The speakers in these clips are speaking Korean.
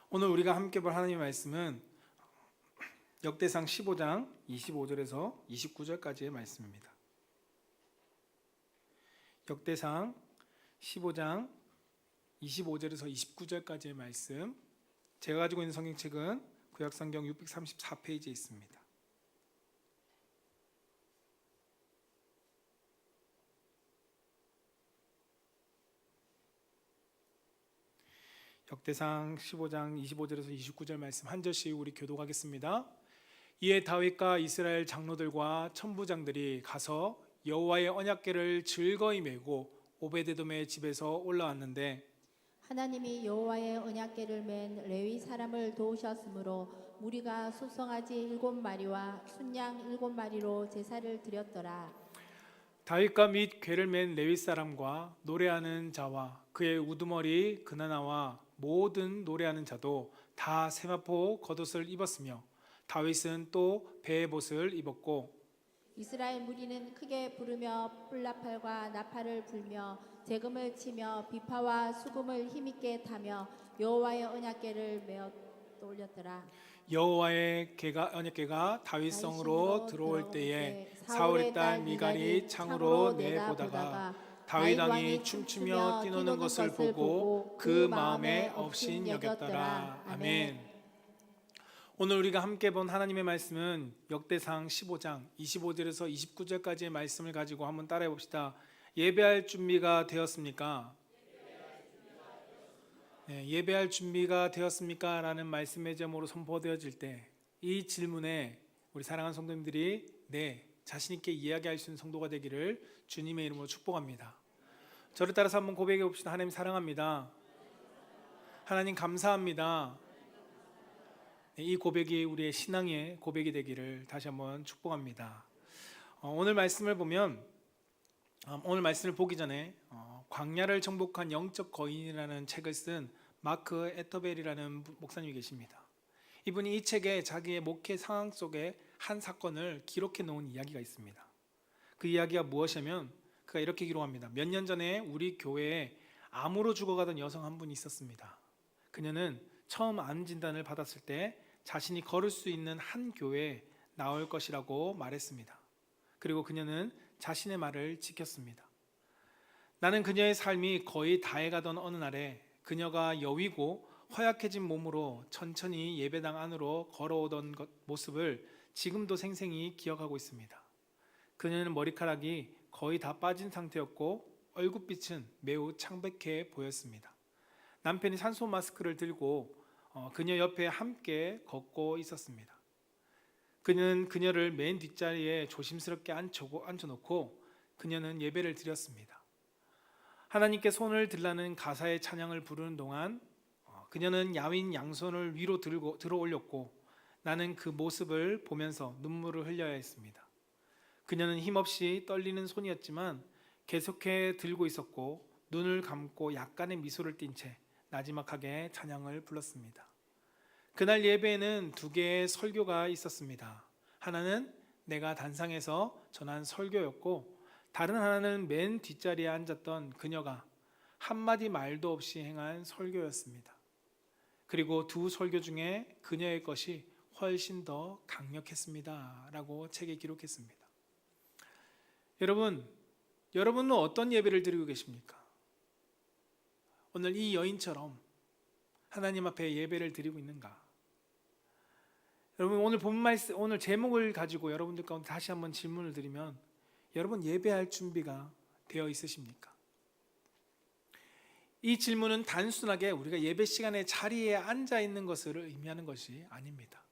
오늘 우리가 함께 볼 하나님의 말씀은 역대상 15장 25절에서 29절까지의 말씀입니다. 역대상 15장 25절에서 29절까지의 말씀, 제가 가지고 있는 성경책은 구약성경 634페이지에 있습니다. 역대상 15장 25절에서 29절 말씀 한 절씩 우리 교독하겠습니다. 이에 다윗과 이스라엘 장로들과 천부장들이 가서 여호와의 언약궤를 즐거이 메고 오베데돔의 집에서 올라왔는데 하나님이 여호와의 언약궤를 맨 레위 사람을 도우셨으므로 무리가 소송아지 7마리와 순양 7마리로 제사를 드렸더라. 다윗과 및 궤를 맨 레위 사람과 노래하는 자와 그의 우두머리 그나나와 모든 노래하는 자도 다 세마포 겉옷을 입었으며 다윗은 또 배의 옷을 입었고 이스라엘 무리는 크게 부르며 뿔나팔과 나팔을 불며 재금을 치며 비파와 수금을 힘있게 타며 여호와의 언약궤를 메어 올렸더라. 여호와의 언약궤가 다윗성으로 들어올 때에 사울의 딸 미갈이 창으로 내보다가 다윗 왕이 춤추며 뛰노는 것을 보고 그 마음에 업신 여겼더라. 아멘. 오늘 우리가 함께 본 하나님의 말씀은 역대상 15장 25절에서 29절까지의 말씀을 가지고 한번 따라해 봅시다. 예배할 준비가 되었습니까? 네, 예배할 준비가 되었습니까? 라는 말씀의 제목으로 선포되어질 때 이 질문에 우리 사랑하는 성도님들이 네, 자신 있게 이야기할 수 있는 성도가 되기를 주님의 이름으로 축복합니다. 저를 따라서 한번 고백해 봅시다. 하나님 사랑합니다. 하나님 감사합니다. 네, 이 고백이 우리의 신앙의 고백이 되기를 다시 한번 축복합니다. 오늘 말씀을 보면 오늘 말씀을 보기 전에 광야를 정복한 영적 거인이라는 책을 쓴 마크 에터벨이라는 목사님이 계십니다. 이분이 이 책에 자기의 목회 상황 속에 한 사건을 기록해 놓은 이야기가 있습니다. 그 이야기가 무엇이냐면 그가 이렇게 기록합니다. 몇 년 전에 우리 교회에 암으로 죽어가던 여성 한 분이 있었습니다. 그녀는 처음 암 진단을 받았을 때 자신이 걸을 수 있는 한 교회에 나올 것이라고 말했습니다. 그리고 그녀는 자신의 말을 지켰습니다. 나는 그녀의 삶이 거의 다해가던 어느 날에 그녀가 여위고 허약해진 몸으로 천천히 예배당 안으로 걸어오던 모습을 지금도 생생히 기억하고 있습니다. 그녀는 머리카락이 거의 다 빠진 상태였고 얼굴빛은 매우 창백해 보였습니다. 남편이 산소 마스크를 들고 그녀 옆에 함께 걷고 있었습니다. 그는 그녀를 맨 뒷자리에 조심스럽게 앉혀놓고 그녀는 예배를 드렸습니다. 하나님께 손을 들라는 가사의 찬양을 부르는 동안 그녀는 야윈 양손을 위로 들어 올렸고 나는 그 모습을 보면서 눈물을 흘려야 했습니다. 그녀는 힘없이 떨리는 손이었지만 계속해 들고 있었고 눈을 감고 약간의 미소를 띤 채 나지막하게 찬양을 불렀습니다. 그날 예배에는 2개의 설교가 있었습니다. 하나는 내가 단상에서 전한 설교였고 다른 하나는 맨 뒷자리에 앉았던 그녀가 한마디 말도 없이 행한 설교였습니다. 그리고 2 설교 중에 그녀의 것이 훨씬 더 강력했습니다 라고 책에 기록했습니다. 여러분은 어떤 예배를 드리고 계십니까? 오늘 이 여인처럼 하나님 앞에 예배를 드리고 있는가? 여러분 오늘 본 말씀, 오늘 제목을 가지고 여러분들 가운데 다시 한번 질문을 드리면 여러분 예배할 준비가 되어 있으십니까? 이 질문은 단순하게 우리가 예배 시간에 자리에 앉아 있는 것을 의미하는 것이 아닙니다.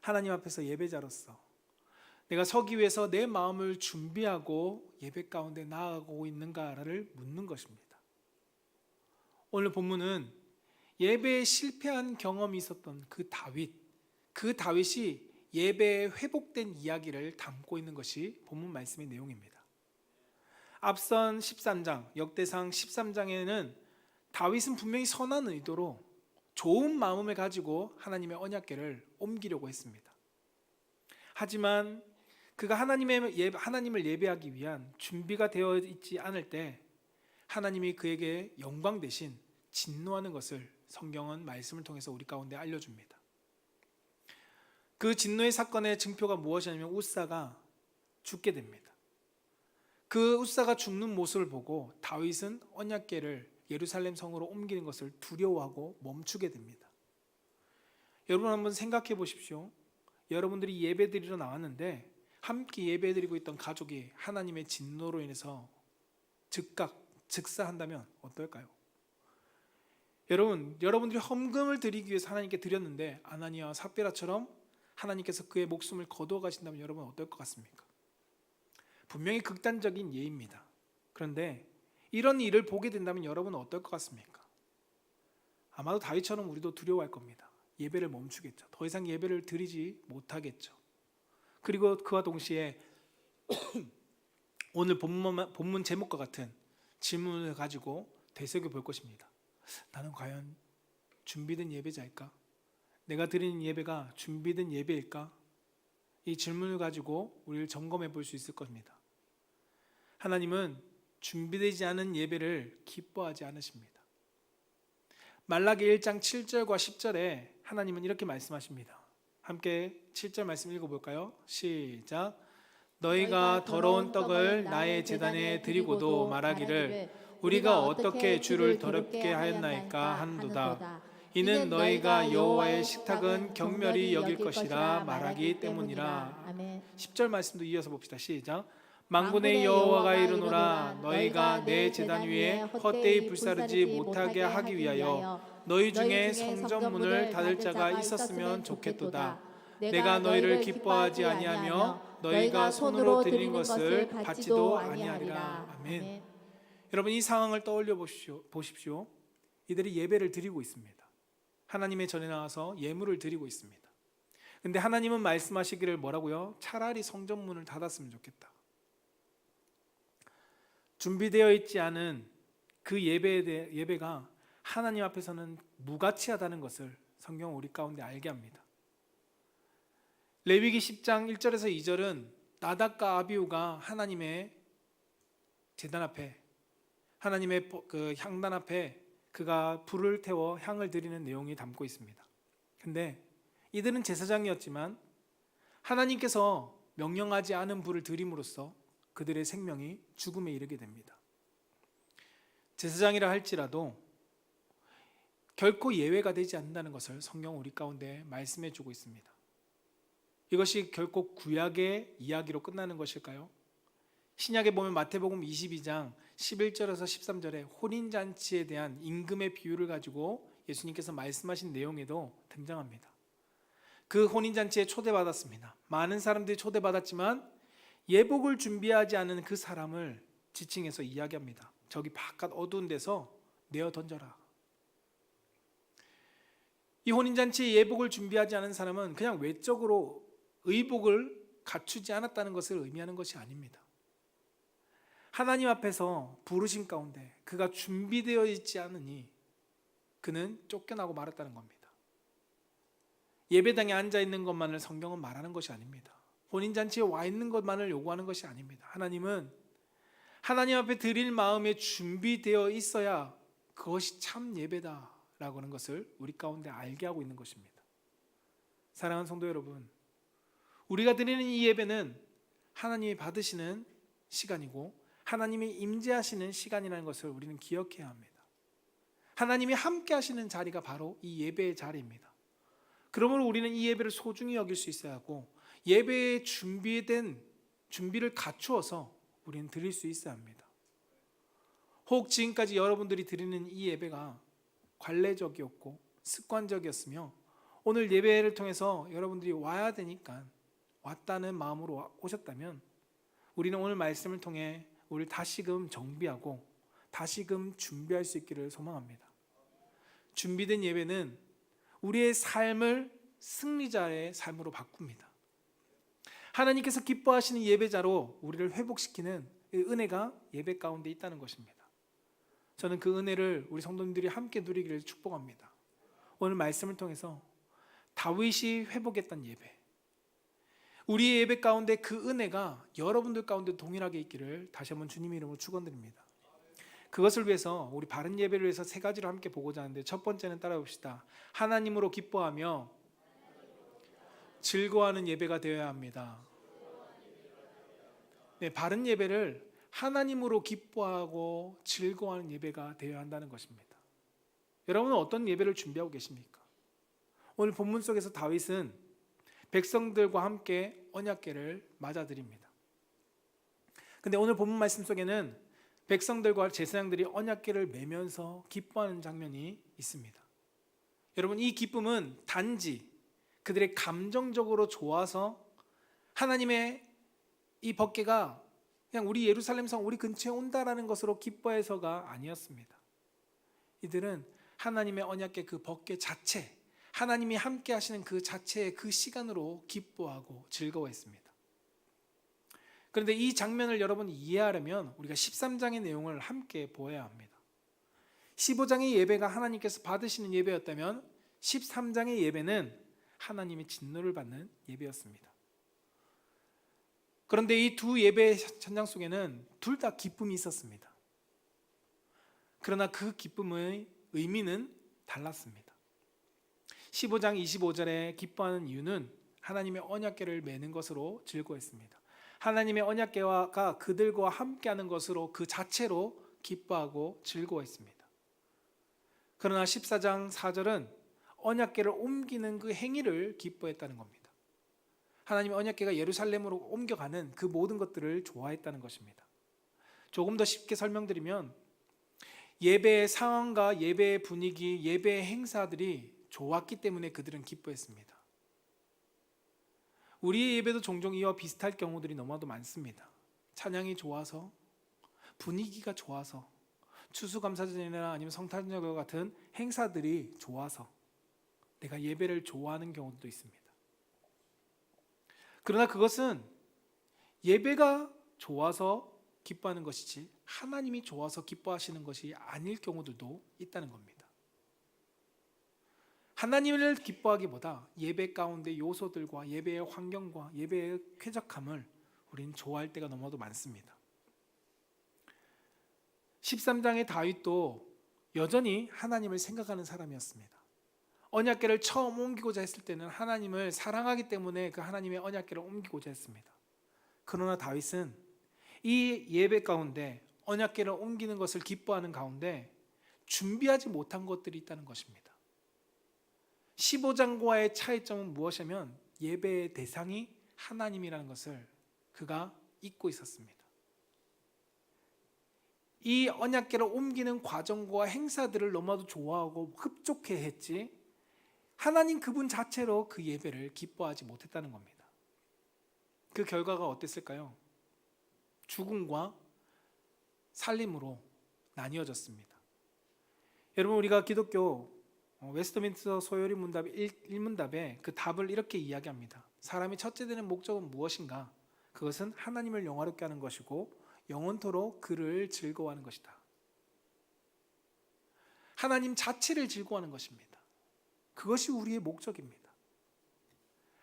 하나님 앞에서 예배자로서 내가 서기 위해서 내 마음을 준비하고 예배 가운데 나아가고 있는가를 묻는 것입니다. 오늘 본문은 예배에 실패한 경험이 있었던 그 다윗이 예배에 회복된 이야기를 담고 있는 것이 본문 말씀의 내용입니다. 앞선 13장, 역대상 13장에는 다윗은 분명히 선한 의도로 좋은 마음을 가지고 하나님의 언약궤를 옮기려고 했습니다. 하지만 그가 하나님을 예배하기 위한 준비가 되어 있지 않을 때 하나님이 그에게 영광 대신 진노하는 것을 성경은 말씀을 통해서 우리 가운데 알려줍니다. 그 진노의 사건의 증표가 무엇이냐면 우사가 죽게 됩니다. 그 우사가 죽는 모습을 보고 다윗은 언약궤를 예루살렘 성으로 옮기는 것을 두려워하고 멈추게 됩니다. 여러분 한번 생각해 보십시오. 여러분들이 예배드리러 나왔는데 함께 예배드리고 있던 가족이 하나님의 진노로 인해서 즉사한다면 어떨까요? 여러분들이 헌금을 드리기 위해서 하나님께 드렸는데 아나니아와 삽비라처럼 하나님께서 그의 목숨을 거두어 가신다면 여러분 어떨 것 같습니까? 분명히 극단적인 예입니다. 그런데 이런 일을 보게 된다면 여러분은 어떨 것 같습니까? 아마도 다윗처럼 우리도 두려워할 겁니다. 예배를 멈추겠죠. 더 이상 예배를 드리지 못하겠죠. 그리고 그와 동시에 오늘 본문 제목과 같은 질문을 가지고 되새겨 볼 것입니다. 나는 과연 준비된 예배자일까? 내가 드리는 예배가 준비된 예배일까? 이 질문을 가지고 우리를 점검해 볼 수 있을 겁니다. 하나님은 준비되지 않은 예배를 기뻐하지 않으십니다. 말라기 1장 7절과 10절에 하나님은 이렇게 말씀하십니다. 함께 7절 말씀 읽어볼까요? 시작. 너희가 더러운 떡을 나의 제단에 드리고도 말하기를 우리가 어떻게 주를 더럽게 하였나이까 하는도다. 이는 너희가 여호와의 식탁은 경멸히 여길 것이라 말하기 때문이라. 아멘. 10절 말씀도 이어서 봅시다. 시작. 만군의 여호와가 이르노라 너희가 내 제단 위에 헛되이 불사르지 못하게 하기 위하여 너희 중에 성전 문을 닫을 자가 있었으면 좋겠도다. 내가 너희를 기뻐하지 아니하며 너희가 손으로 드리는 것을 받지도 아니하리라. 아멘. 여러분 이 상황을 떠올려 보십시오. 이들이 예배를 드리고 있습니다. 하나님의 전에 나와서 예물을 드리고 있습니다. 근데 하나님은 말씀하시기를 뭐라고요? 차라리 성전 문을 닫았으면 좋겠다. 준비되어 있지 않은 그 예배가 하나님 앞에서는 무가치하다는 것을 성경은 우리 가운데 알게 합니다. 레위기 10장 1절에서 2절은 나답과 아비후가 하나님의 제단 앞에 하나님의 그 향단 앞에 그가 불을 태워 향을 드리는 내용이 담고 있습니다. 근데 이들은 제사장이었지만 하나님께서 명령하지 않은 불을 드림으로써 그들의 생명이 죽음에 이르게 됩니다. 제사장이라 할지라도 결코 예외가 되지 않는다는 것을 성경은 우리 가운데 말씀해 주고 있습니다. 이것이 결코 구약의 이야기로 끝나는 것일까요? 신약에 보면 마태복음 22장 11절에서 13절에 혼인잔치에 대한 임금의 비유를 가지고 예수님께서 말씀하신 내용에도 등장합니다. 그 혼인잔치에 초대받았습니다. 많은 사람들이 초대받았지만 예복을 준비하지 않은 그 사람을 지칭해서 이야기합니다. 저기 바깥 어두운 데서 내어 던져라. 이 혼인잔치에 예복을 준비하지 않은 사람은 그냥 외적으로 의복을 갖추지 않았다는 것을 의미하는 것이 아닙니다. 하나님 앞에서 부르심 가운데 그가 준비되어 있지 않으니 그는 쫓겨나고 말았다는 겁니다. 예배당에 앉아 있는 것만을 성경은 말하는 것이 아닙니다. 혼인잔치에 와 있는 것만을 요구하는 것이 아닙니다. 하나님은 하나님 앞에 드릴 마음에 준비되어 있어야 그것이 참 예배다라고 하는 것을 우리 가운데 알게 하고 있는 것입니다. 사랑하는 성도 여러분, 우리가 드리는 이 예배는 하나님이 받으시는 시간이고 하나님이 임재하시는 시간이라는 것을 우리는 기억해야 합니다. 하나님이 함께 하시는 자리가 바로 이 예배의 자리입니다. 그러므로 우리는 이 예배를 소중히 여길 수 있어야 하고 예배에 준비를 갖추어서 우리는 드릴 수 있어야 합니다. 혹 지금까지 여러분들이 드리는 이 예배가 관례적이었고 습관적이었으며 오늘 예배를 통해서 여러분들이 와야 되니까 왔다는 마음으로 오셨다면 우리는 오늘 말씀을 통해 우리를 다시금 정비하고 다시금 준비할 수 있기를 소망합니다. 준비된 예배는 우리의 삶을 승리자의 삶으로 바꿉니다. 하나님께서 기뻐하시는 예배자로 우리를 회복시키는 은혜가 예배 가운데 있다는 것입니다. 저는 그 은혜를 우리 성도님들이 함께 누리기를 축복합니다. 오늘 말씀을 통해서 다윗이 회복했던 예배, 우리의 예배 가운데 그 은혜가 여러분들 가운데 동일하게 있기를 다시 한번 주님의 이름으로 축원드립니다. 그것을 위해서 우리 바른 예배를 위해서 세 가지를 함께 보고자 하는데, 첫 번째는 따라해 봅시다. 하나님으로 기뻐하며 즐거워하는 예배가 되어야 합니다. 네, 바른 예배를 하나님으로 기뻐하고 즐거워하는 예배가 되어야 한다는 것입니다. 여러분은 어떤 예배를 준비하고 계십니까? 오늘 본문 속에서 다윗은 백성들과 함께 언약궤를 맞아들입니다. 근데 오늘 본문 말씀 속에는 백성들과 제사장들이 언약궤를 메면서 기뻐하는 장면이 있습니다. 여러분, 이 기쁨은 단지 그들의 감정적으로 좋아서 하나님의 이 법궤가 그냥 우리 예루살렘 성 우리 근처에 온다라는 것으로 기뻐해서가 아니었습니다. 이들은 하나님의 언약궤 그 법궤 자체, 하나님이 함께 하시는 그 자체의 그 시간으로 기뻐하고 즐거워했습니다. 그런데 이 장면을 여러분이 이해하려면 우리가 13장의 내용을 함께 보아야 합니다. 15장의 예배가 하나님께서 받으시는 예배였다면 13장의 예배는 하나님의 진노를 받는 예배였습니다. 그런데 이 두 예배의 현장 속에는 둘 다 기쁨이 있었습니다. 그러나 그 기쁨의 의미는 달랐습니다. 15장 25절에 기뻐하는 이유는 하나님의 언약궤를 매는 것으로 즐거워했습니다. 하나님의 언약궤가 그들과 함께하는 것으로 그 자체로 기뻐하고 즐거워했습니다. 그러나 14장 4절은 언약궤를 옮기는 그 행위를 기뻐했다는 겁니다. 하나님의 언약궤가 예루살렘으로 옮겨가는 그 모든 것들을 좋아했다는 것입니다. 조금 더 쉽게 설명드리면 예배의 상황과 예배의 분위기, 예배의 행사들이 좋았기 때문에 그들은 기뻐했습니다. 우리의 예배도 종종 이와 비슷할 경우들이 너무나도 많습니다. 찬양이 좋아서, 분위기가 좋아서, 추수감사절이나 아니면 성탄절 같은 행사들이 좋아서 내가 예배를 좋아하는 경우도 있습니다. 그러나 그것은 예배가 좋아서 기뻐하는 것이지 하나님이 좋아서 기뻐하시는 것이 아닐 경우들도 있다는 겁니다. 하나님을 기뻐하기보다 예배 가운데 요소들과 예배의 환경과 예배의 쾌적함을 우리는 좋아할 때가 너무도 많습니다. 13장의 다윗도 여전히 하나님을 생각하는 사람이었습니다. 언약궤를 처음 옮기고자 했을 때는 하나님을 사랑하기 때문에 그 하나님의 언약궤를 옮기고자 했습니다. 그러나 다윗은 이 예배 가운데 언약궤를 옮기는 것을 기뻐하는 가운데 준비하지 못한 것들이 있다는 것입니다. 15장과의 차이점은 무엇이냐면 예배의 대상이 하나님이라는 것을 그가 잊고 있었습니다. 이 언약궤를 옮기는 과정과 행사들을 너무나도 좋아하고 흡족해 했지 하나님 그분 자체로 그 예배를 기뻐하지 못했다는 겁니다. 그 결과가 어땠을까요? 죽음과 살림으로 나뉘어졌습니다. 여러분, 우리가 기독교 웨스트민스터 소요리 문답 1문답에 그 답을 이렇게 이야기합니다. 사람이 첫째 되는 목적은 무엇인가? 그것은 하나님을 영화롭게 하는 것이고 영원토록 그를 즐거워하는 것이다. 하나님 자체를 즐거워하는 것입니다. 그것이 우리의 목적입니다.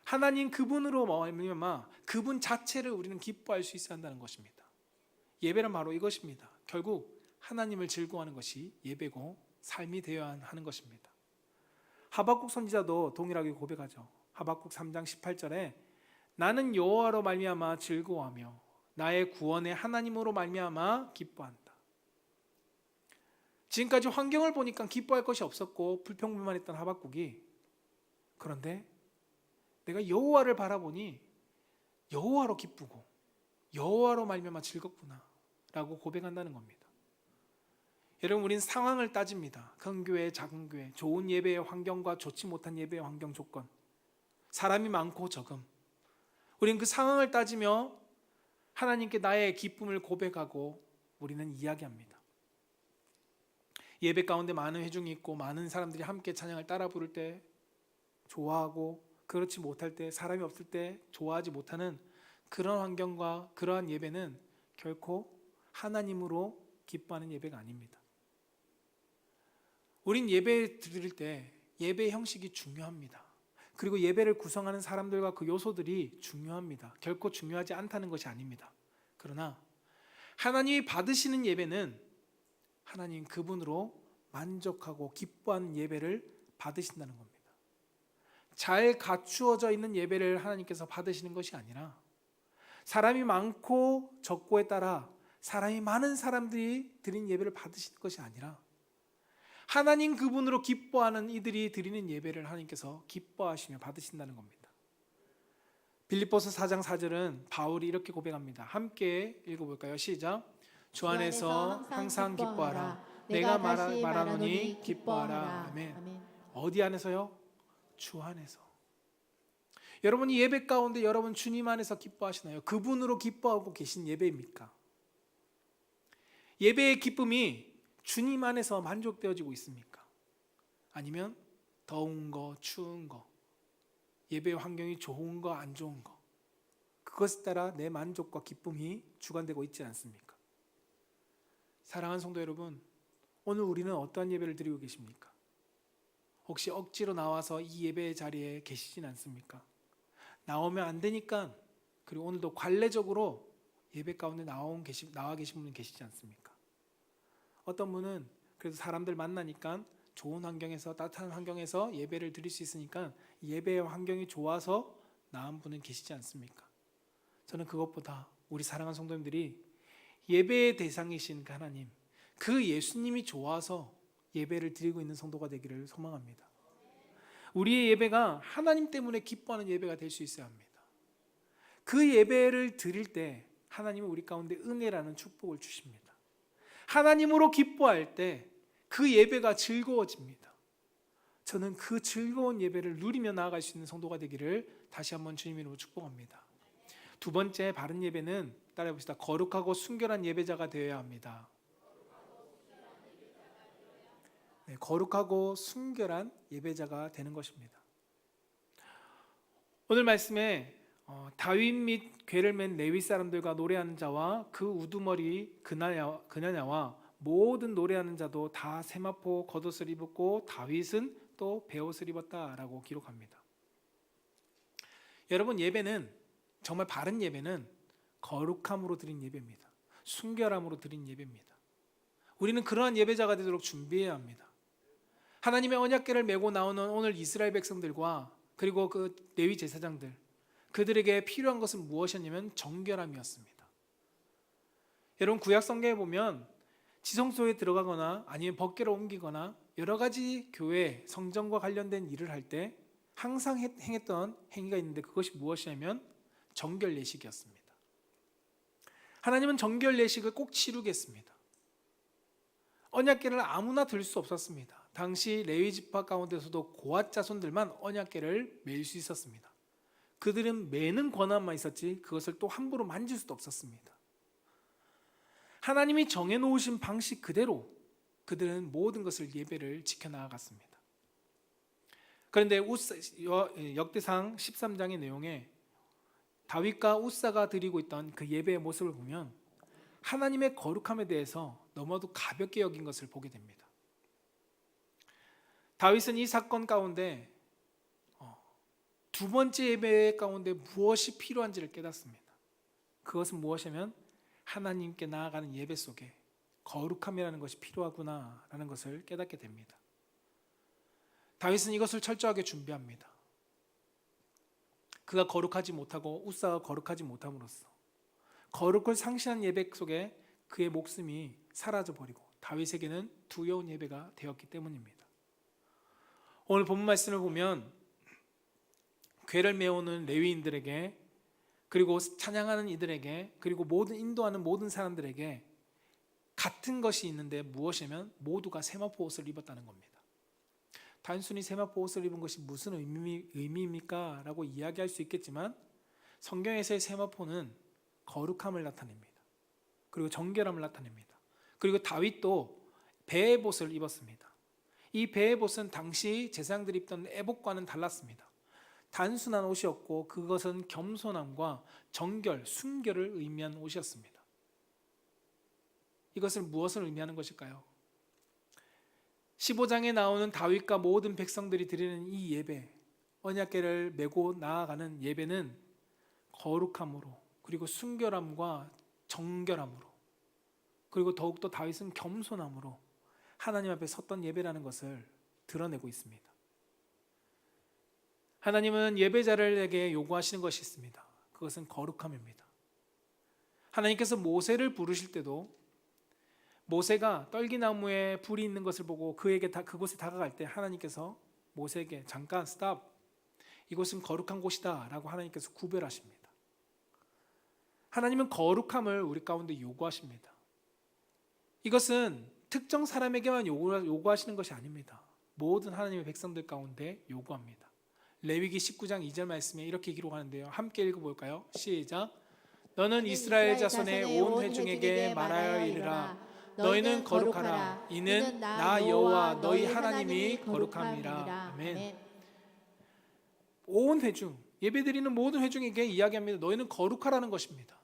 하나님 그분으로 말미암아 그분 자체를 우리는 기뻐할 수 있어야 한다는 것입니다. 예배는 바로 이것입니다. 결국 하나님을 즐거워하는 것이 예배고 삶이 되어야 하는 것입니다. 하박국 선지자도 동일하게 고백하죠. 하박국 3장 18절에 나는 여호와로 말미암아 즐거워하며 나의 구원의 하나님으로 말미암아 기뻐한다. 지금까지 환경을 보니까 기뻐할 것이 없었고 불평불만했던 하박국이 그런데 내가 여호와를 바라보니 여호와로 기쁘고 여호와로 말미암아 즐겁구나 라고 고백한다는 겁니다. 여러분, 우리는 상황을 따집니다. 큰 교회, 작은 교회, 좋은 예배의 환경과 좋지 못한 예배의 환경 조건, 사람이 많고 적음, 우리는 그 상황을 따지며 하나님께 나의 기쁨을 고백하고 우리는 이야기합니다. 예배 가운데 많은 회중이 있고 많은 사람들이 함께 찬양을 따라 부를 때 좋아하고 그렇지 못할 때, 사람이 없을 때 좋아하지 못하는 그런 환경과 그러한 예배는 결코 하나님으로 기뻐하는 예배가 아닙니다. 우린 예배 드릴 때 예배의 형식이 중요합니다. 그리고 예배를 구성하는 사람들과 그 요소들이 중요합니다. 결코 중요하지 않다는 것이 아닙니다. 그러나 하나님이 받으시는 예배는 하나님 그분으로 만족하고 기뻐하는 예배를 받으신다는 겁니다. 잘 갖추어져 있는 예배를 하나님께서 받으시는 것이 아니라 사람이 많고 적고에 따라 사람이 많은 사람들이 드린 예배를 받으시는 것이 아니라 하나님 그분으로 기뻐하는 이들이 드리는 예배를 하나님께서 기뻐하시며 받으신다는 겁니다. 빌립보서 4장 4절은 바울이 이렇게 고백합니다. 함께 읽어볼까요? 시작. 주 안에서 항상 기뻐하라. 내가 말하노니 기뻐하라. 아멘. 어디 안에서요? 주 안에서. 여러분이 예배 가운데 여러분 주님 안에서 기뻐하시나요? 그분으로 기뻐하고 계신 예배입니까? 예배의 기쁨이 주님 안에서 만족되어지고 있습니까? 아니면 더운 거, 추운 거, 예배 환경이 좋은 거, 안 좋은 거, 그것에 따라 내 만족과 기쁨이 주관되고 있지 않습니까? 사랑하는 성도 여러분, 오늘 우리는 어떠한 예배를 드리고 계십니까? 혹시 억지로 나와서 이 예배의 자리에 계시진 않습니까? 나오면 안 되니까, 그리고 오늘도 관례적으로 예배 가운데 나와 계신 분은 계시지 않습니까? 어떤 분은 그래도 사람들 만나니까 좋은 환경에서, 따뜻한 환경에서 예배를 드릴 수 있으니까 예배의 환경이 좋아서 나온 분은 계시지 않습니까? 저는 그것보다 우리 사랑하는 성도님들이 예배의 대상이신 그 하나님, 그 예수님이 좋아서 예배를 드리고 있는 성도가 되기를 소망합니다. 우리의 예배가 하나님 때문에 기뻐하는 예배가 될 수 있어야 합니다. 그 예배를 드릴 때 하나님은 우리 가운데 은혜라는 축복을 주십니다. 하나님으로 기뻐할 때 그 예배가 즐거워집니다. 저는 그 즐거운 예배를 누리며 나아갈 수 있는 성도가 되기를 다시 한번 주님 이름으로 축복합니다. 두 번째 바른 예배는 따라해 봅시다. 거룩하고 순결한 예배자가 되어야 합니다. 네, 거룩하고 순결한 예배자가 되는 것입니다. 오늘 말씀에 다윗 및 궤를 맨 레위 사람들과 노래하는 자와 그 우두머리 그나냐와 모든 노래하는 자도 다 세마포 겉옷을 입었고 다윗은 또 베옷을 입었다라고 기록합니다. 여러분, 예배는 정말 바른 예배는 거룩함으로 드린 예배입니다. 순결함으로 드린 예배입니다. 우리는 그러한 예배자가 되도록 준비해야 합니다. 하나님의 언약궤를 메고 나오는 오늘 이스라엘 백성들과 그리고 그 레위 제사장들, 그들에게 필요한 것은 무엇이었냐면 정결함이었습니다. 여러분, 구약 성경에 보면 지성소에 들어가거나 아니면 법궤를 옮기거나 여러 가지 교회 성전과 관련된 일을 할 때 항상 행했던 행위가 있는데 그것이 무엇이냐면 정결 예식이었습니다. 하나님은 정결 예식을 꼭 치르겠습니다. 언약궤를 아무나 들 수 없었습니다. 당시 레위 지파 가운데서도 고앗 자손들만 언약궤를 맬 수 있었습니다. 그들은 매는 권한만 있었지 그것을 또 함부로 만질 수도 없었습니다. 하나님이 정해놓으신 방식 그대로 그들은 모든 것을 예배를 지켜나갔습니다. 그런데 역대상 13장의 내용에 다윗과 우사가 드리고 있던 그 예배의 모습을 보면 하나님의 거룩함에 대해서 너무도 가볍게 여긴 것을 보게 됩니다. 다윗은 이 사건 가운데 두 번째 예배 가운데 무엇이 필요한지를 깨닫습니다. 그것은 무엇이냐면 하나님께 나아가는 예배 속에 거룩함이라는 것이 필요하구나라는 것을 깨닫게 됩니다. 다윗은 이것을 철저하게 준비합니다. 그가 거룩하지 못하고 우사가 거룩하지 못함으로써 거룩을 상실한 예배 속에 그의 목숨이 사라져버리고 다윗에게는 두려운 예배가 되었기 때문입니다. 오늘 본문 말씀을 보면 궤를 메우는 레위인들에게 그리고 찬양하는 이들에게 그리고 모든 인도하는 모든 사람들에게 같은 것이 있는데 무엇이냐면 모두가 세마포 옷을 입었다는 겁니다. 단순히 세마포 옷을 입은 것이 무슨 의미입니까? 라고 이야기할 수 있겠지만 성경에서의 세마포는 거룩함을 나타냅니다. 그리고 정결함을 나타냅니다. 그리고 다윗도 배의 옷을 입었습니다. 이 배의 옷은 당시 제사장들이 입던 애복과는 달랐습니다. 단순한 옷이었고 그것은 겸손함과 정결, 순결을 의미한 옷이었습니다. 이것을 무엇을 의미하는 것일까요? 15장에 나오는 다윗과 모든 백성들이 드리는 이 예배, 언약궤를 메고 나아가는 예배는 거룩함으로 그리고 순결함과 정결함으로 그리고 더욱더 다윗은 겸손함으로 하나님 앞에 섰던 예배라는 것을 드러내고 있습니다. 하나님은 예배자들에게 요구하시는 것이 있습니다. 그것은 거룩함입니다. 하나님께서 모세를 부르실 때도 모세가 떨기나무에 불이 있는 것을 보고 그곳에 다가갈 때 하나님께서 모세에게 잠깐 스탑, 이곳은 거룩한 곳이다 라고 하나님께서 구별하십니다. 하나님은 거룩함을 우리 가운데 요구하십니다. 이것은 특정 사람에게만 요구하시는 것이 아닙니다. 모든 하나님의 백성들 가운데 요구합니다. 레위기 19장 2절 말씀에 이렇게 기록하는데요. 함께 읽어볼까요? 시작. 너는 이스라엘 자손의 온 회중에게 말하여 이르라. 너희는 거룩하라. 이는 나 여호와 너희 하나님이 거룩함이라. 아멘. 온 회중, 예배드리는 모든 회중에게 이야기합니다. 너희는 거룩하라는 것입니다.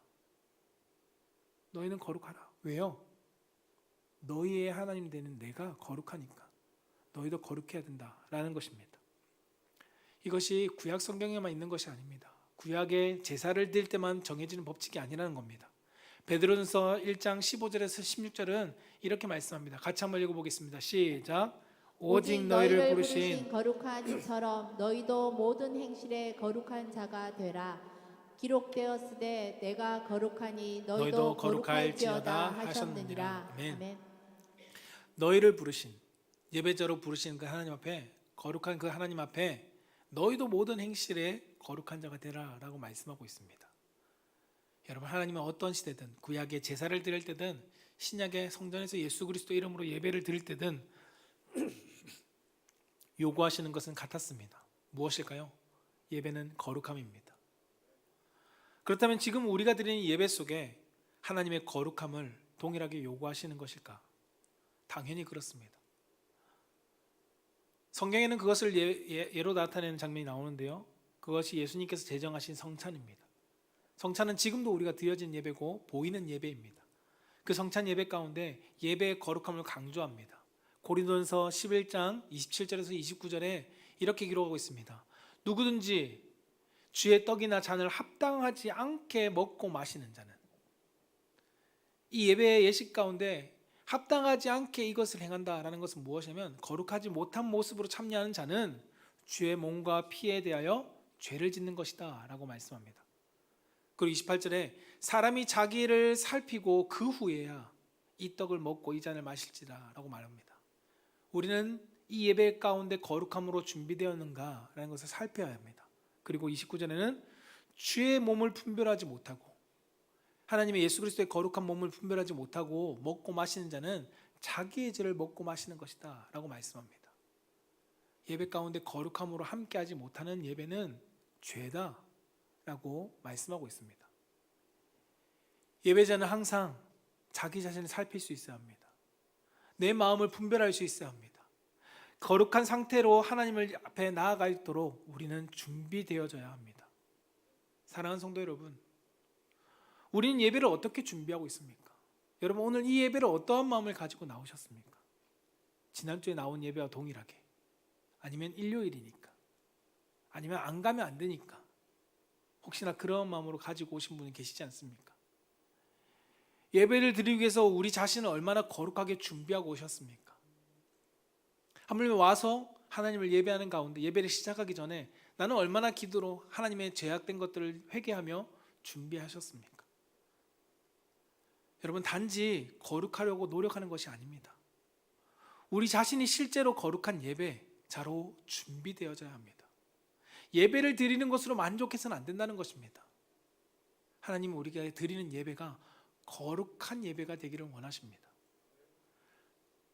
너희는 거룩하라. 왜요? 너희의 하나님 되는 내가 거룩하니까 너희도 거룩해야 된다라는 것입니다. 이것이 구약 성경에만 있는 것이 아닙니다. 구약의 제사를 드릴 때만 정해지는 법칙이 아니라는 겁니다. 베드로전서 1장 15절에서 16절은 이렇게 말씀합니다. 같이 한번 읽어보겠습니다. 시작. 오직 너희를 부르신 거룩한 이처럼 너희도 모든 행실에 거룩한 자가 되라. 기록되었으되 내가 거룩하니 너희도 거룩할지어다 하셨느니라. 아멘. 너희를 부르신, 예배자로 부르신 그 하나님 앞에, 거룩한 그 하나님 앞에 너희도 모든 행실에 거룩한 자가 되라 라고 말씀하고 있습니다. 여러분, 하나님은 어떤 시대든, 구약의 제사를 드릴 때든, 신약의 성전에서 예수 그리스도 이름으로 예배를 드릴 때든 요구하시는 것은 같았습니다. 무엇일까요? 예배는 거룩함입니다. 그렇다면 지금 우리가 드리는 예배 속에 하나님의 거룩함을 동일하게 요구하시는 것일까? 당연히 그렇습니다. 성경에는 그것을 예로 나타내는 장면이 나오는데요. 그것이 예수님께서 제정하신 성찬입니다. 성찬은 지금도 우리가 드려진 예배고 보이는 예배입니다. 그 성찬 예배 가운데 예배의 거룩함을 강조합니다. 고린도전서 11장 27절에서 29절에 이렇게 기록하고 있습니다. 누구든지 주의 떡이나 잔을 합당하지 않게 먹고 마시는 자는, 이 예배의 예식 가운데 합당하지 않게 이것을 행한다라는 것은 무엇이냐면 거룩하지 못한 모습으로 참여하는 자는 주의 몸과 피에 대하여 죄를 짓는 것이다 라고 말씀합니다. 그리고 28절에 사람이 자기를 살피고 그 후에야 이 떡을 먹고 이 잔을 마실지라 라고 말합니다. 우리는 이 예배 가운데 거룩함으로 준비되었는가 라는 것을 살펴야 합니다. 그리고 29절에는 주의 몸을 분별하지 못하고, 하나님의 예수 그리스도의 거룩한 몸을 분별하지 못하고 먹고 마시는 자는 자기의 죄를 먹고 마시는 것이다 라고 말씀합니다. 예배 가운데 거룩함으로 함께하지 못하는 예배는 죄다 라고 말씀하고 있습니다. 예배자는 항상 자기 자신을 살필 수 있어야 합니다. 내 마음을 분별할 수 있어야 합니다. 거룩한 상태로 하나님을 앞에 나아가도록 우리는 준비되어져야 합니다. 사랑하는 성도 여러분, 우리는 예배를 어떻게 준비하고 있습니까? 여러분, 오늘 이 예배를 어떠한 마음을 가지고 나오셨습니까? 지난주에 나온 예배와 동일하게, 아니면 일요일이니까, 아니면 안 가면 안 되니까, 혹시나 그런 마음으로 가지고 오신 분이 계시지 않습니까? 예배를 드리기 위해서 우리 자신을 얼마나 거룩하게 준비하고 오셨습니까? 하물며 와서 하나님을 예배하는 가운데, 예배를 시작하기 전에 나는 얼마나 기도로 하나님의 죄악된 것들을 회개하며 준비하셨습니까? 여러분, 단지 거룩하려고 노력하는 것이 아닙니다. 우리 자신이 실제로 거룩한 예배자로 준비되어져야 합니다. 예배를 드리는 것으로 만족해서는 안 된다는 것입니다. 하나님은 우리가 드리는 예배가 거룩한 예배가 되기를 원하십니다.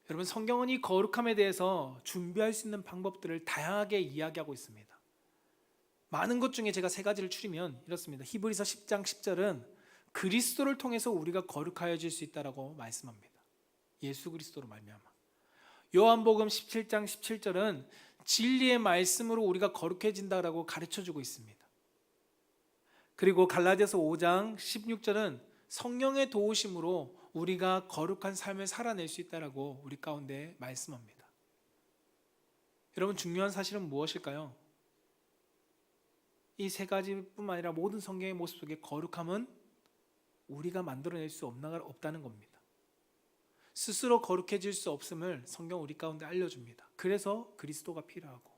여러분, 성경은 이 거룩함에 대해서 준비할 수 있는 방법들을 다양하게 이야기하고 있습니다. 많은 것 중에 제가 3가지를 추리면 이렇습니다. 히브리서 10장 10절은 그리스도를 통해서 우리가 거룩하여질 수 있다라고 말씀합니다. 예수 그리스도로 말미암아. 요한복음 17장 17절은 진리의 말씀으로 우리가 거룩해진다라고 가르쳐주고 있습니다. 그리고 갈라디아서 5장 16절은 성령의 도우심으로 우리가 거룩한 삶을 살아낼 수 있다라고 우리 가운데 말씀합니다. 여러분, 중요한 사실은 무엇일까요? 이 3가지뿐만 아니라 모든 성경의 모습 속에 거룩함은 우리가 만들어낼 수 없다는 겁니다. 스스로 거룩해질 수 없음을 성경 우리 가운데 알려줍니다. 그래서 그리스도가 필요하고,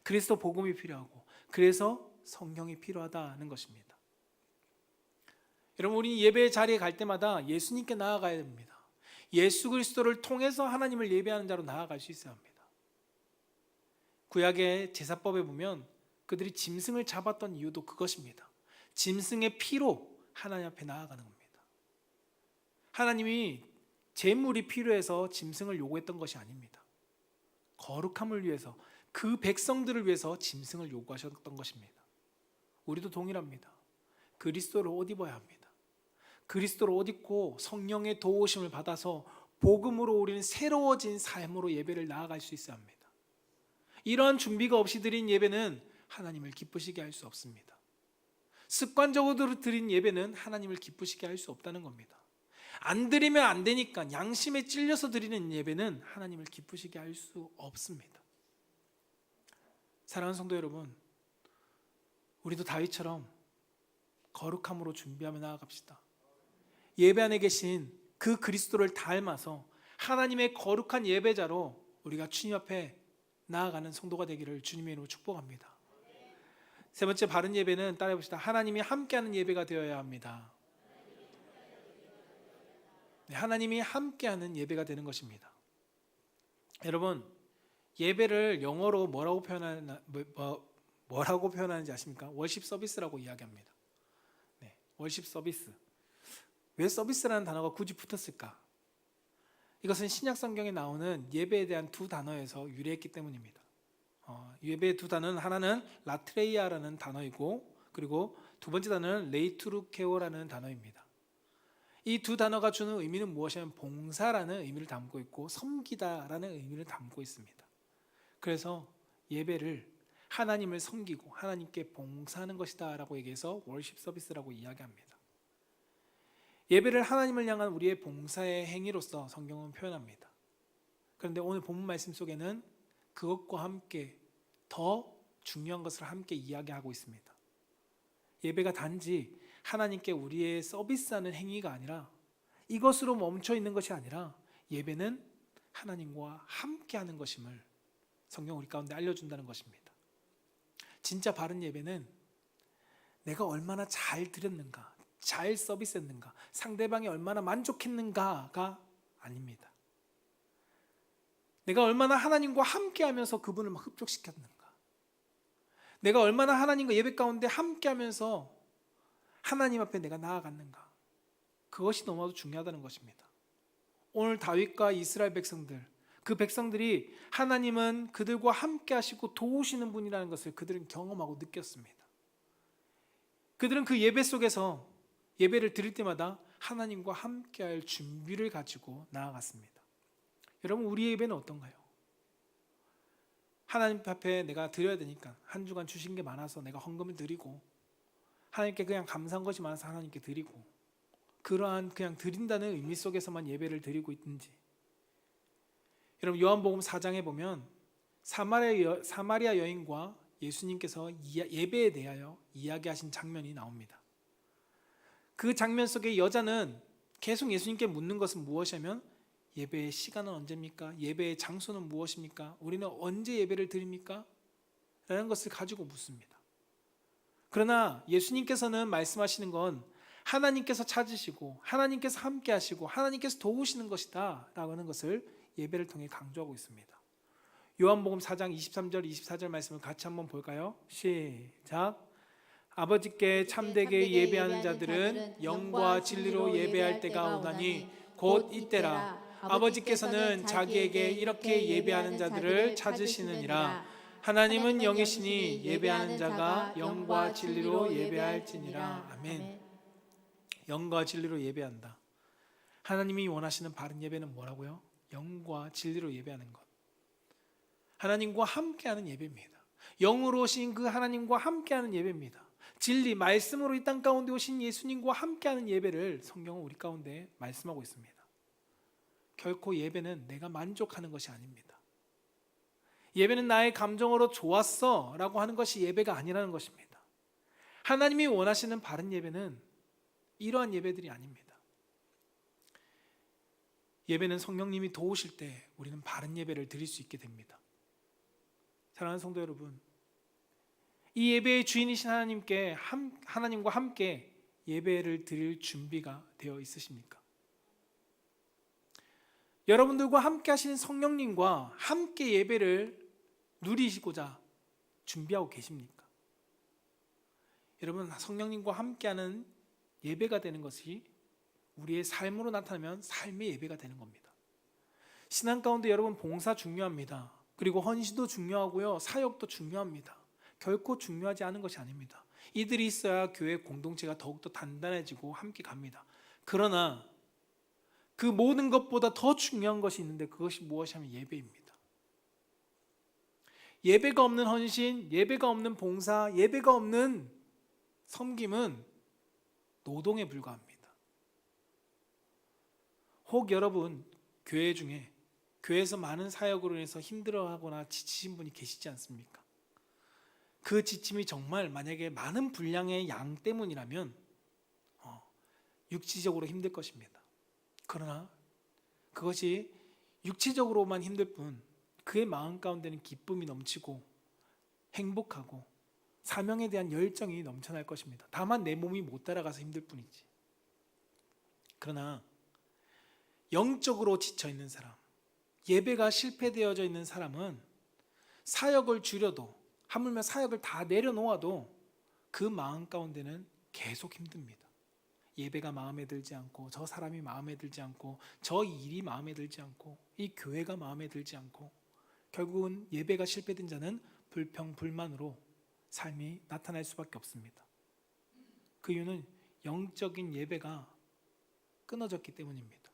그리스도 복음이 필요하고, 그래서 성경이 필요하다는 것입니다. 여러분, 우리 예배 자리에 갈 때마다 예수님께 나아가야 됩니다. 예수 그리스도를 통해서 하나님을 예배하는 자로 나아갈 수 있어야 합니다. 구약의 제사법에 보면 그들이 짐승을 잡았던 이유도 그것입니다. 짐승의 피로 하나님 앞에 나아가는 겁니다. 하나님이 제물이 필요해서 짐승을 요구했던 것이 아닙니다. 거룩함을 위해서, 그 백성들을 위해서 짐승을 요구하셨던 것입니다. 우리도 동일합니다. 그리스도를 옷 입어야 합니다. 그리스도를 옷 입고 성령의 도우심을 받아서 복음으로 우리는 새로워진 삶으로 예배를 나아갈 수 있어야 합니다. 이러한 준비가 없이 드린 예배는 하나님을 기쁘시게 할 수 없습니다. 습관적으로 드린 예배는 하나님을 기쁘시게 할 수 없다는 겁니다. 안 드리면 안 되니까 양심에 찔려서 드리는 예배는 하나님을 기쁘시게 할 수 없습니다. 사랑하는 성도 여러분, 우리도 다윗처럼 거룩함으로 준비하며 나아갑시다. 예배 안에 계신 그 그리스도를 닮아서 하나님의 거룩한 예배자로 우리가 주님 앞에 나아가는 성도가 되기를 주님의 이름으로 축복합니다. 세 번째 바른 예배는 따라해 봅시다. 하나님이 함께하는 예배가 되어야 합니다. 네, 하나님이 함께하는 예배가 되는 것입니다. 여러분, 예배를 영어로 뭐라고 표현하는지 아십니까? 월십 서비스라고 이야기합니다. 네, 월십 서비스. 왜 서비스라는 단어가 굳이 붙었을까? 이것은 신약 성경에 나오는 예배에 대한 두 단어에서 유래했기 때문입니다. 예배의 두 단어는 하나는 라트레이아라는 단어이고, 그리고 두 번째 단어는 레이투르케오라는 단어입니다. 이 두 단어가 주는 의미는 무엇이냐면 봉사라는 의미를 담고 있고 섬기다라는 의미를 담고 있습니다. 그래서 예배를 하나님을 섬기고 하나님께 봉사하는 것이다 라고 얘기해서 월십 서비스라고 이야기합니다. 예배를 하나님을 향한 우리의 봉사의 행위로서 성경은 표현합니다. 그런데 오늘 본문 말씀 속에는 그것과 함께 더 중요한 것을 함께 이야기하고 있습니다. 예배가 단지 하나님께 우리의 서비스하는 행위가 아니라, 이것으로 멈춰 있는 것이 아니라 예배는 하나님과 함께하는 것임을 성경 우리 가운데 알려준다는 것입니다. 진짜 바른 예배는 내가 얼마나 잘 드렸는가, 잘 서비스했는가, 상대방이 얼마나 만족했는가가 아닙니다. 내가 얼마나 하나님과 함께하면서 그분을 막 흡족시켰는가, 내가 얼마나 하나님과 예배 가운데 함께하면서 하나님 앞에 내가 나아갔는가, 그것이 너무나도 중요하다는 것입니다. 오늘 다윗과 이스라엘 백성들, 그 백성들이 하나님은 그들과 함께하시고 도우시는 분이라는 것을 그들은 경험하고 느꼈습니다. 그들은 그 예배 속에서 예배를 드릴 때마다 하나님과 함께할 준비를 가지고 나아갔습니다. 여러분, 우리의 예배는 어떤가요? 하나님 앞에 내가 드려야 되니까 한 주간 주신 게 많아서 내가 헌금을 드리고, 하나님께 그냥 감사한 것이 많아서 하나님께 드리고, 그러한 그냥 드린다는 의미 속에서만 예배를 드리고 있는지. 여러분, 요한복음 4장에 보면 사마리아 여인과 예수님께서 예배에 대하여 이야기하신 장면이 나옵니다. 그 장면 속에 여자는 계속 예수님께 묻는 것은 무엇이냐면, 예배의 시간은 언제입니까? 예배의 장소는 무엇입니까? 우리는 언제 예배를 드립니까? 라는 것을 가지고 묻습니다. 그러나 예수님께서는 말씀하시는 건 하나님께서 찾으시고 하나님께서 함께 하시고 하나님께서 도우시는 것이다 라고 하는 것을 예배를 통해 강조하고 있습니다. 요한복음 4장 23절 24절 말씀을 같이 한번 볼까요? 시작. 아버지께 참되게 예배하는 자들은 영과 진리로 예배할 때가 오나니 곧 이때라. 아버지께서는 자기에게 이렇게 예배하는 자들을 찾으시느니라. 하나님은 영이시니 예배하는 자가 영과 진리로 예배할지니라. 아멘. 영과 진리로 예배한다. 하나님이 원하시는 바른 예배는 뭐라고요? 영과 진리로 예배하는 것. 하나님과 함께하는 예배입니다. 영으로 오신 그 하나님과 함께하는 예배입니다. 진리, 말씀으로 이 땅 가운데 오신 예수님과 함께하는 예배를 성경은 우리 가운데 말씀하고 있습니다. 결코 예배는 내가 만족하는 것이 아닙니다. 예배는 나의 감정으로 좋았어 라고 하는 것이 예배가 아니라는 것입니다. 하나님이 원하시는 바른 예배는 이러한 예배들이 아닙니다. 예배는 성령님이 도우실 때 우리는 바른 예배를 드릴 수 있게 됩니다. 사랑하는 성도 여러분, 이 예배의 주인이신 하나님과 함께 예배를 드릴 준비가 되어 있으십니까? 여러분들과 함께 하시는 성령님과 함께 예배를 누리시고자 준비하고 계십니까? 여러분, 성령님과 함께하는 예배가 되는 것이 우리의 삶으로 나타나면 삶의 예배가 되는 겁니다. 신앙 가운데 여러분, 봉사 중요합니다. 그리고 헌신도 중요하고요, 사역도 중요합니다. 결코 중요하지 않은 것이 아닙니다. 이들이 있어야 교회 공동체가 더욱더 단단해지고 함께 갑니다. 그러나 그 모든 것보다 더 중요한 것이 있는데, 그것이 무엇이냐면 예배입니다. 예배가 없는 헌신, 예배가 없는 봉사, 예배가 없는 섬김은 노동에 불과합니다. 혹 여러분, 교회 중에 교회에서 많은 사역으로 인해서 힘들어하거나 지치신 분이 계시지 않습니까? 그 지침이 정말 만약에 많은 분량의 양 때문이라면 육체적으로 힘들 것입니다. 그러나 그것이 육체적으로만 힘들 뿐 그의 마음 가운데는 기쁨이 넘치고 행복하고 사명에 대한 열정이 넘쳐날 것입니다. 다만 내 몸이 못 따라가서 힘들 뿐이지. 그러나 영적으로 지쳐있는 사람, 예배가 실패되어져 있는 사람은 사역을 줄여도, 하물며 사역을 다 내려놓아도 그 마음 가운데는 계속 힘듭니다. 예배가 마음에 들지 않고, 저 사람이 마음에 들지 않고, 저 일이 마음에 들지 않고, 이 교회가 마음에 들지 않고, 결국은 예배가 실패된 자는 불평, 불만으로 삶이 나타날 수밖에 없습니다. 그 이유는 영적인 예배가 끊어졌기 때문입니다.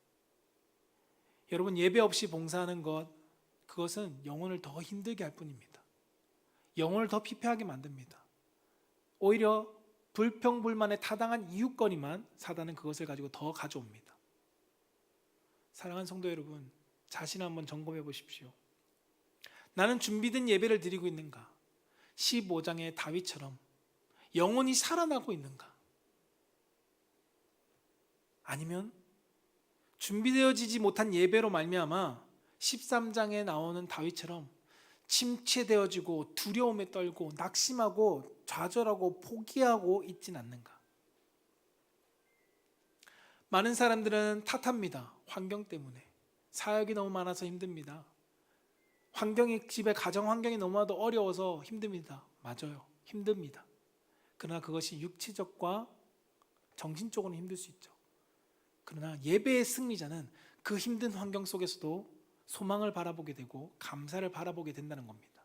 여러분, 예배 없이 봉사하는 것, 그것은 영혼을 더 힘들게 할 뿐입니다. 영혼을 더 피폐하게 만듭니다. 오히려 불평불만에 타당한 이유거리만 사단은 그것을 가지고 더 가져옵니다. 사랑하는 성도 여러분, 자신을 한번 점검해 보십시오. 나는 준비된 예배를 드리고 있는가? 15장의 다윗처럼 영혼이 살아나고 있는가? 아니면 준비되어지지 못한 예배로 말미암아 13장에 나오는 다윗처럼 침체되어지고 두려움에 떨고 낙심하고 좌절하고 포기하고 있진 않는가? 많은 사람들은 탓합니다. 환경 때문에. 사역이 너무 많아서 힘듭니다. 집에 가정 환경이 너무나도 어려워서 힘듭니다. 맞아요. 힘듭니다. 그러나 그것이 육체적과 정신적으로는 힘들 수 있죠. 그러나 예배의 승리자는 그 힘든 환경 속에서도 소망을 바라보게 되고 감사를 바라보게 된다는 겁니다.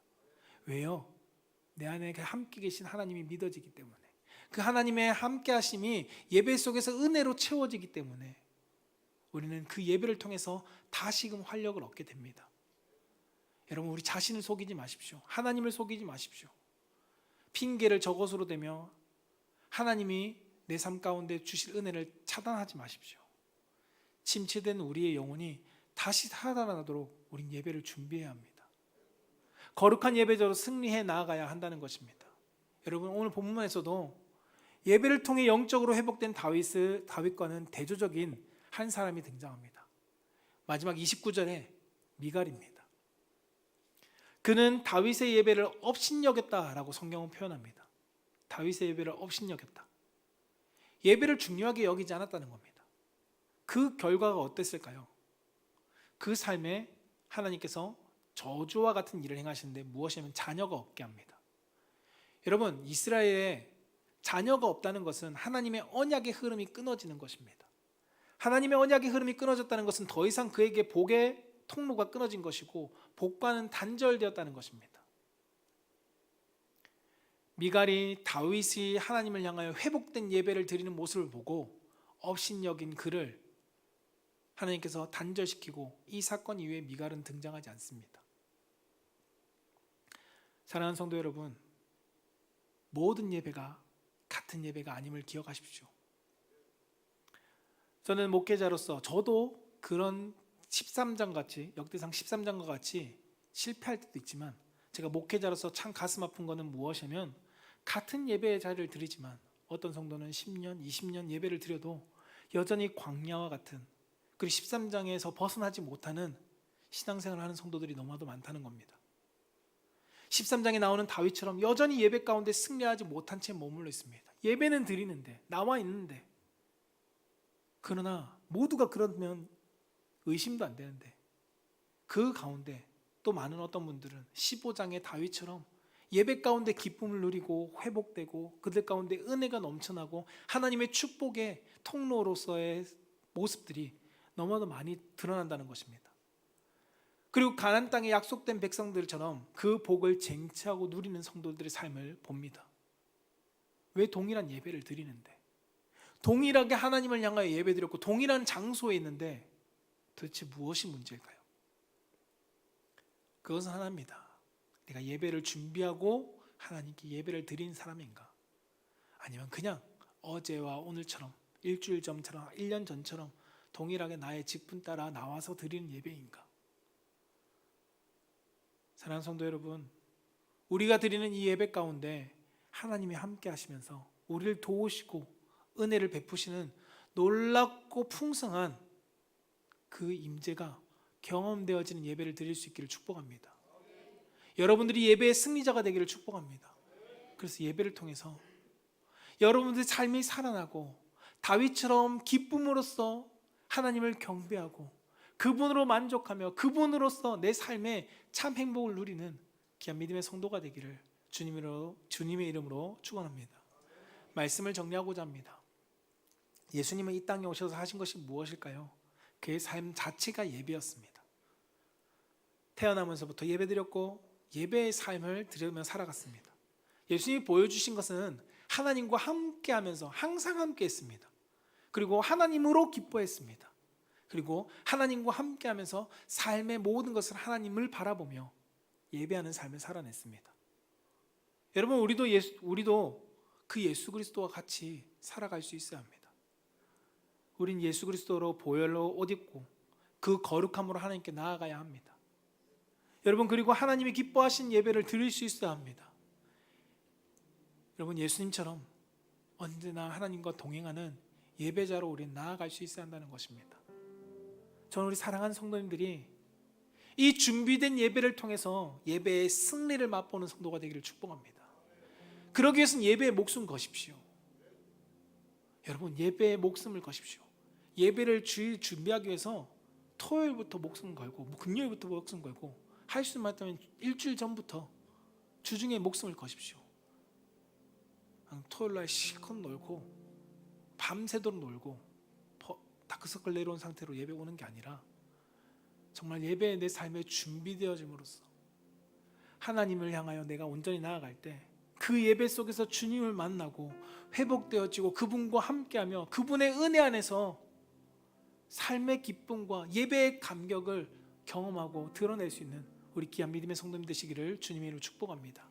왜요? 내 안에 함께 계신 하나님이 믿어지기 때문에, 그 하나님의 함께 하심이 예배 속에서 은혜로 채워지기 때문에 우리는 그 예배를 통해서 다시금 활력을 얻게 됩니다. 여러분, 우리 자신을 속이지 마십시오. 하나님을 속이지 마십시오. 핑계를 저것으로 대며 하나님이 내 삶 가운데 주실 은혜를 차단하지 마십시오. 침체된 우리의 영혼이 다시 살아나도록 우린 예배를 준비해야 합니다. 거룩한 예배자로 승리해 나아가야 한다는 것입니다. 여러분, 오늘 본문에서도 예배를 통해 영적으로 회복된 다윗과는 대조적인 한 사람이 등장합니다. 마지막 29절에 미갈입니다. 그는 다윗의 예배를 업신여겼다라고 성경은 표현합니다. 다윗의 예배를 업신여겼다. 예배를 중요하게 여기지 않았다는 겁니다. 그 결과가 어땠을까요? 그 삶에 하나님께서 저주와 같은 일을 행하시는데 무엇이냐면 자녀가 없게 합니다. 여러분, 이스라엘에 자녀가 없다는 것은 하나님의 언약의 흐름이 끊어지는 것입니다. 하나님의 언약의 흐름이 끊어졌다는 것은 더 이상 그에게 복의 통로가 끊어진 것이고 복과는 단절되었다는 것입니다. 미갈이 다윗이 하나님을 향하여 회복된 예배를 드리는 모습을 보고 업신여긴 그를 하나님께서 단절시키고 이 사건 이후에 미갈은 등장하지 않습니다. 사랑하는 성도 여러분, 모든 예배가 같은 예배가 아님을 기억하십시오. 저는 목회자로서 저도 그런 13장 같이, 역대상 13장과 같이 실패할 때도 있지만, 제가 목회자로서 참 가슴 아픈 것은 무엇이냐면, 같은 예배의 자리를 드리지만 어떤 성도는 10년, 20년 예배를 드려도 여전히 광야와 같은 그리고 13장에서 벗어나지 못하는 신앙생활을 하는 성도들이 너무나도 많다는 겁니다. 13장에 나오는 다윗처럼 여전히 예배 가운데 승리하지 못한 채 머물러 있습니다. 예배는 드리는데, 나와 있는데, 그러나 모두가 그러면 의심도 안 되는데, 그 가운데 또 많은 어떤 분들은 15장의 다윗처럼 예배 가운데 기쁨을 누리고 회복되고 그들 가운데 은혜가 넘쳐나고 하나님의 축복의 통로로서의 모습들이 너무나도 많이 드러난다는 것입니다. 그리고 가나안 땅에 약속된 백성들처럼 그 복을 쟁취하고 누리는 성도들의 삶을 봅니다. 왜 동일한 예배를 드리는데, 동일하게 하나님을 향하여 예배드렸고 동일한 장소에 있는데 도대체 무엇이 문제일까요? 그것은 하나입니다. 내가 예배를 준비하고 하나님께 예배를 드린 사람인가? 아니면 그냥 어제와 오늘처럼, 일주일 전처럼, 1년 전처럼 동일하게 나의 직분 따라 나와서 드리는 예배인가? 사랑하는 성도 여러분, 우리가 드리는 이 예배 가운데 하나님이 함께 하시면서 우리를 도우시고 은혜를 베푸시는 놀랍고 풍성한 그 임재가 경험되어지는 예배를 드릴 수 있기를 축복합니다. 여러분들이 예배의 승리자가 되기를 축복합니다. 그래서 예배를 통해서 여러분들의 삶이 살아나고 다윗처럼 기쁨으로써 하나님을 경배하고 그분으로 만족하며 그분으로써 내 삶에 참 행복을 누리는 귀한 믿음의 성도가 되기를 주님의 이름으로 축원합니다. 말씀을 정리하고자 합니다. 예수님은 이 땅에 오셔서 하신 것이 무엇일까요? 그의 삶 자체가 예배였습니다. 태어나면서부터 예배드렸고 예배의 삶을 들으며 살아갔습니다. 예수님이 보여주신 것은 하나님과 함께하면서 항상 함께했습니다. 그리고 하나님으로 기뻐했습니다. 그리고 하나님과 함께하면서 삶의 모든 것을 하나님을 바라보며 예배하는 삶을 살아냈습니다. 여러분, 우리도 그 예수 그리스도와 같이 살아갈 수 있어야 합니다. 우린 예수 그리스도로 보혈로 옷 입고 그 거룩함으로 하나님께 나아가야 합니다. 여러분, 그리고 하나님이 기뻐하신 예배를 드릴 수 있어야 합니다. 여러분, 예수님처럼 언제나 하나님과 동행하는 예배자로 우리는 나아갈 수 있어야 한다는 것입니다. 저는 우리 사랑하는 성도님들이 이 준비된 예배를 통해서 예배의 승리를 맛보는 성도가 되기를 축복합니다. 그러기 위해서는 예배에 목숨 거십시오. 여러분, 예배에 목숨을 거십시오. 예배를 주일 준비하기 위해서 토요일부터 목숨 걸고 금요일부터 목숨 걸고 할 수 있다면 일주일 전부터 주중에 목숨을 거십시오. 토요일날 실컷 놀고 밤새도록 놀고 다크서클 내려온 상태로 예배 오는 게 아니라 정말 예배에 내 삶에 준비되어짐으로써 하나님을 향하여 내가 온전히 나아갈 때 그 예배 속에서 주님을 만나고 회복되어지고 그분과 함께하며 그분의 은혜 안에서 삶의 기쁨과 예배의 감격을 경험하고 드러낼 수 있는 우리 귀한 믿음의 성도님 되시기를 주님의 이름으로 축복합니다.